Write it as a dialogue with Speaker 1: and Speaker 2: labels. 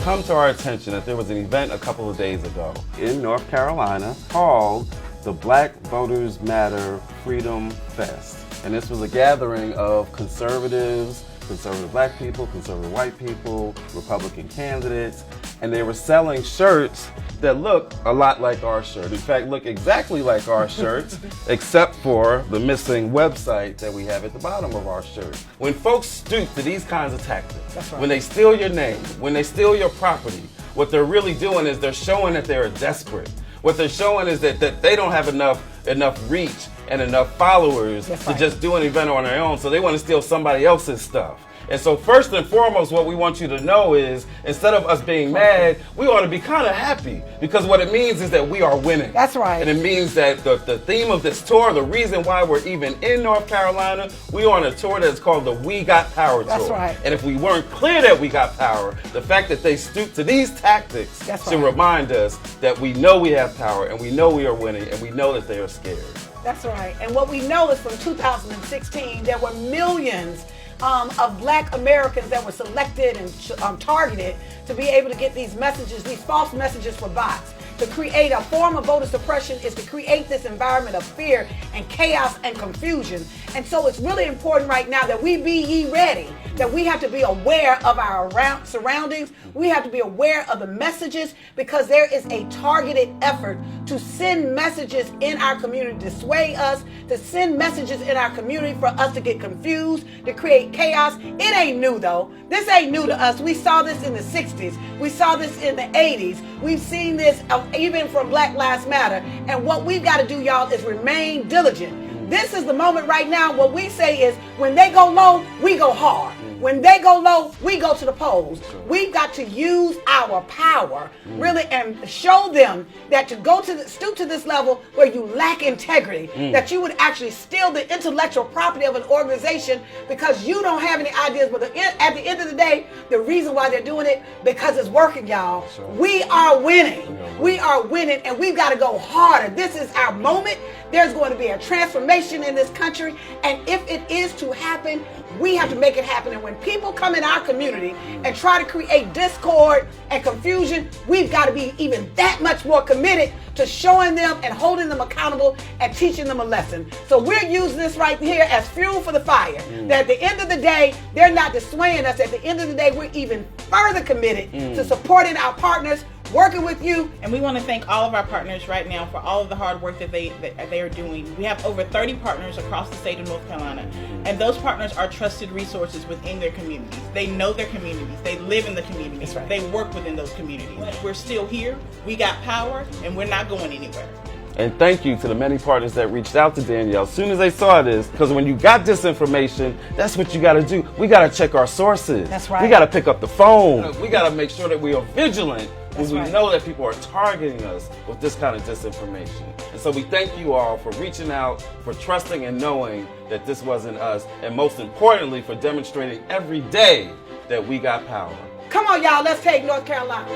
Speaker 1: come to our attention that there was an event a couple of days ago in North Carolina called the Black Voters Matter Freedom Fest. And this was a gathering of conservatives, conservative black people, conservative white people, Republican candidates, and they were selling shirts that look a lot like our shirt. In fact, look exactly like our shirts, except for the missing website that we have at the bottom of our shirt. When folks stoop to these kinds of tactics,
Speaker 2: That's right.
Speaker 1: when they steal your name, when they steal your property, what they're really doing is they're showing that they're desperate. What they're showing is that they don't have enough reach and enough followers
Speaker 2: That's
Speaker 1: to
Speaker 2: right.
Speaker 1: just do an event on their own, so they want to steal somebody else's stuff. And so first and foremost, what we want you to know is, instead of us being mad, we ought to be kind of happy, because what it means is that we are winning.
Speaker 2: That's right.
Speaker 1: And it means that the theme of this tour, the reason why we're even in North Carolina, we are on a tour that's called the We Got Power Tour.
Speaker 2: That's right.
Speaker 1: And if we weren't clear that we got power, the fact that they stoop to these tactics
Speaker 2: That's
Speaker 1: should
Speaker 2: right.
Speaker 1: remind us that we know we have power, and we know we are winning, and we know that they are scared.
Speaker 2: That's right. And what we know is from 2016, there were millions of black Americans that were selected and targeted to be able to get these messages, these false messages for bots. To create a form of voter suppression is to create this environment of fear and chaos and confusion. And so it's really important right now that we be ye ready, that we have to be aware of our surroundings. We have to be aware of the messages, because there is a targeted effort to send messages in our community to sway us, to send messages in our community for us to get confused, to create chaos. It ain't new though. This ain't new to us. We saw this in the 60s. We saw this in the 80s. We've seen this even from Black Lives Matter. And what we've got to do, y'all, is remain diligent. This is the moment right now. What we say is, when they go low, we go hard. When they go low, we go to the polls. We've got to use our power, really, and show them that to go to stoop to this level where you lack integrity, that you would actually steal the intellectual property of an organization because you don't have any ideas. But at the end of the day, the reason why they're doing it, because it's working, y'all. We are winning. We are winning, and we've got to go harder. This is our moment. There's going to be a transformation in this country, and if it is to happen, we have to make it happen. And when people come in our community and try to create discord and confusion, we've got to be even that much more committed to showing them and holding them accountable and teaching them a lesson. So we're using this right here as fuel for the fire. That at the end of the day, they're not dissuading us. At the end of the day, we're even further committed to supporting our partners, working with you.
Speaker 3: And we want to thank all of our partners right now for all of the hard work that they are doing. We have over 30 partners across the state of North Carolina, and those partners are trusted resources within their communities. They know their communities. They live in the communities.
Speaker 2: Right.
Speaker 3: They work within those communities. We're still here. We got power, and we're not going anywhere.
Speaker 1: And thank you to the many partners that reached out to Danielle as soon as they saw this, because when you got disinformation, that's what you got to do. We got to check our sources.
Speaker 2: That's right.
Speaker 1: We got to pick up the phone. We got to make sure that we are vigilant when we
Speaker 2: right.
Speaker 1: know that people are targeting us with this kind of disinformation. And so we thank you all for reaching out, for trusting and knowing that this wasn't us, and most importantly, for demonstrating every day that we got power.
Speaker 2: Come on, y'all, let's take North Carolina.